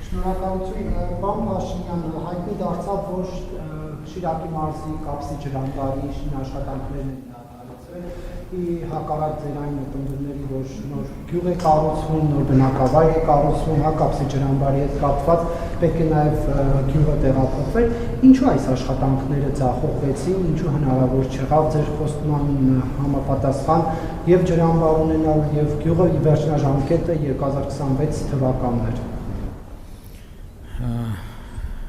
Շնորհակալություն, պարոն Փաշինյան, հայտնի դարձավ, որ Շիրակի մարզի Կապսի ջրամբարի աշխատանքներն են իրականացվել, հակառակ ձեր այն մտնդումների, որ նոր գյուղ է կառուցվում, նոր բնակավայր է կառուցվում, Կապսի ջրամբարի հետ կապված, պետք է նաև գյուղը տեղափոխվել, ինչու այս աշխատանքները ձախողվեցին, ինչու հնարավոր չեղավ ձեր խոստման համապատասխան եւ ջրամբար ունենալ եւ գյուղը վերջնաժամկետը 2026 թվականներ։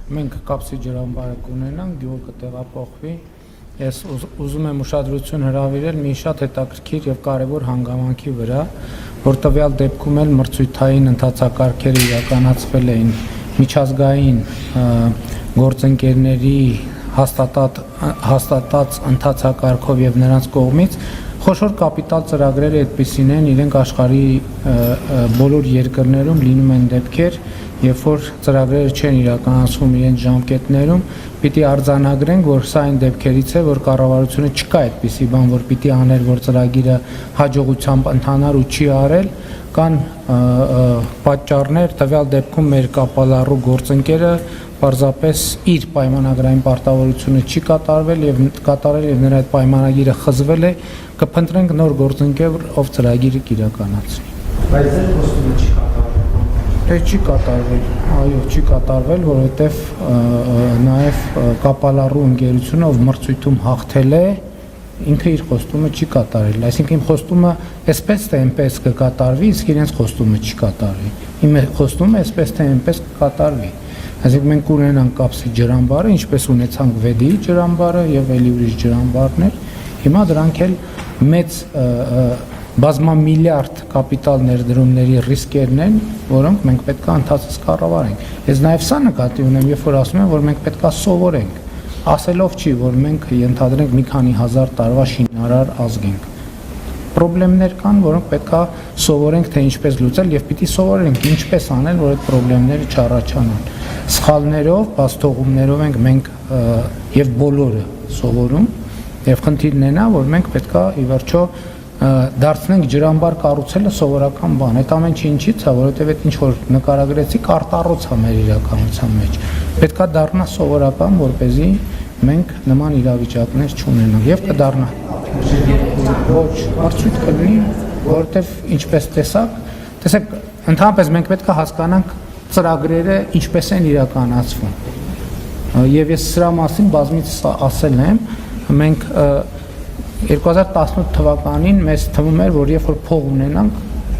Մենք Կապսի ջրամբարը կունենանք, գյուղը կտեղափոխվի։ Ես ուզում եմ ուշադրություն հրավիրել մի շատ հետաքրքիր եւ կարեւոր հանգամանքի վրա, որ տվյալ դեպքում էլ մրցույթային ընթացակարգերը իրականացվել էին միջազգային գործընկերների հաստատած ընթացակարգով եւ նրանց կողմից խոշոր կապիտալ ծրագրերը այդպիսին են, իրենք աշխարհի բոլոր երկրներում լինում են դեպքեր, երբ որ ծրագրերը չեն իրականացվում իրենց ժամկետներում, պիտի արձանագրենք, որ սա այն դեպքերից է, որ կառավարությունը չկա այդպիսի բան, որ պիտի աներ, որ ծրագիրը հաջողությամբ ընթանար ու չի արել, կան պատճառներ, տվյալ դեպքում մեր կապալառու գործընկերը պարզապես իր պայմանագրային պարտավորությունը չի կատարել եւ նրա այդ պայմանագիրը խզվել է, կփնտրենք նոր գործընկեր, ով ծրագիրը կիրականացնի։ Բայց ձեր խոստումը չի կատարվել։ Թե չի կատարվել, այո, չի կատարվել, որովհետեւ նաեւ կապալառու ընկերությունը, ով մրցույթում հաղթել է, ինքը իր խոստումը չի կատարել, այսինքն իմ խոստումը այսպես թե այնպես կկատարվի, իսկ իրենց խոստումը չի կատարվի։ Իմ խոստումը այսպես թե այնպես կկատարվի։ Այսինքն մենք ունենանք Կապսի ջրամբարը, ինչպես ունեցանք Վեդիի ջրամբարը եւ ելի ուրիշ ջրամբարներ, հիմա դրանք էլ մեծ բազմամիլիարդ կապիտալ ներդրումների ռիսկերն են, որոնք մենք պետք է ընթացից կառավարենք։ Ես նաեւ սա նկատի ունեմ, երբ որ ասում եմ, որ մենք պետք է սովորենք, ասելով չի, որ մենք ենթադրենք մի քանի հազար տարվա շինարար ազգ ենք։ Պրոբլեմներ կան, որոնք պետք է սովորենք, թե ինչպես լուծել եւ պիտի սովորենք ինչպես անել, որ այդ պրոբլեմները չառաջանան։ Սխալներով, բացթողումներով ենք եւ բոլորը սովորում եւ խնդիրն է նա, որ մենք պետք է ի վերջո դարձնենք ջրամբար կառուցելը սովորական բան։ Այդ ամեն ինչի ինչից է, որովհետեւ այդ ինչ որ նկարագրեցիք արտառոց է մեր իրականության մեջ։ Պետք է դառնա սովորական, որպեսզի մենք նման իրավիճակներ չունենանք եւ կդառնա ոչ մրցույթ կլինի, որովհետեւ ինչպես տեսեք, ընդհանրապես մենք պետք է հասկանանք ծրագրերը ինչպես են իրականացվում։ Եվ ես սրա մասին բազմիցս ասել եմ, մենք 2018 թվականին մեզ թվում էր, որ երբ որ փող ունենանք,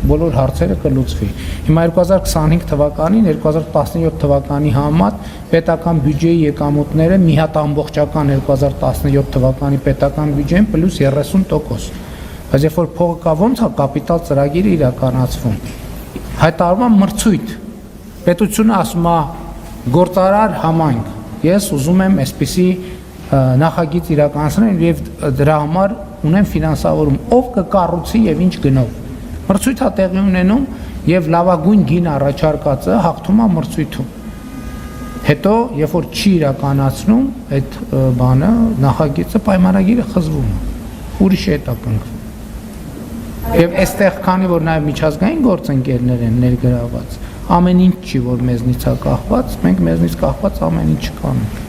բոլոր հարցերը կլուծվի։ Հիմա 2025 թվականին, 2017 թվականի համեմատ պետական բյուջեի եկամուտները մի հատ ամբողջական 2017 թվականի պետական բյուջեն պլյուս 30%։ Բայց երբ որ փողը կա, ոնց է կապիտալ ծրագիրը իրականացվում։ Հայտարարվում է մրցույթ։ Պետությունը ասում է գործարար համայնք։ Ես ուզում եմ այսպիսի նախագիծ իրականացնել եւ դրա համար ունեմ ֆինանսավորում, ով կկառուցի եւ ինչ գնով։ Մրցույթը տեղի ունենում եւ լավագույն գին առաջարկածը հաղթում է մրցույթում։ Հետո, երբ որ չի իրականացնում այդ բանը, նախագիծը պայմանագիրը խզվում է։ Ուրիշ է հետապնդվում։ Եվ այստեղ քանի որ նաեւ միջազգային գործընկերներ են ներգրաված, ամեն ինչ չի որ մեզնից է կախված, մենք մեզնից կախված ամեն ինչ կանենք։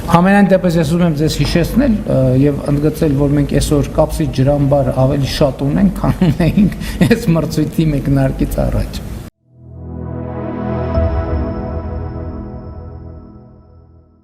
Համենայն դեպս ես ուզում եմ ձեզ հիշեցնել եւ ընդգծել, որ մենք այսօր Կապսի ջրամբար ավելի շատ ունենք, քան ունեինք այս մրցույթի մեկնարկից առաջ։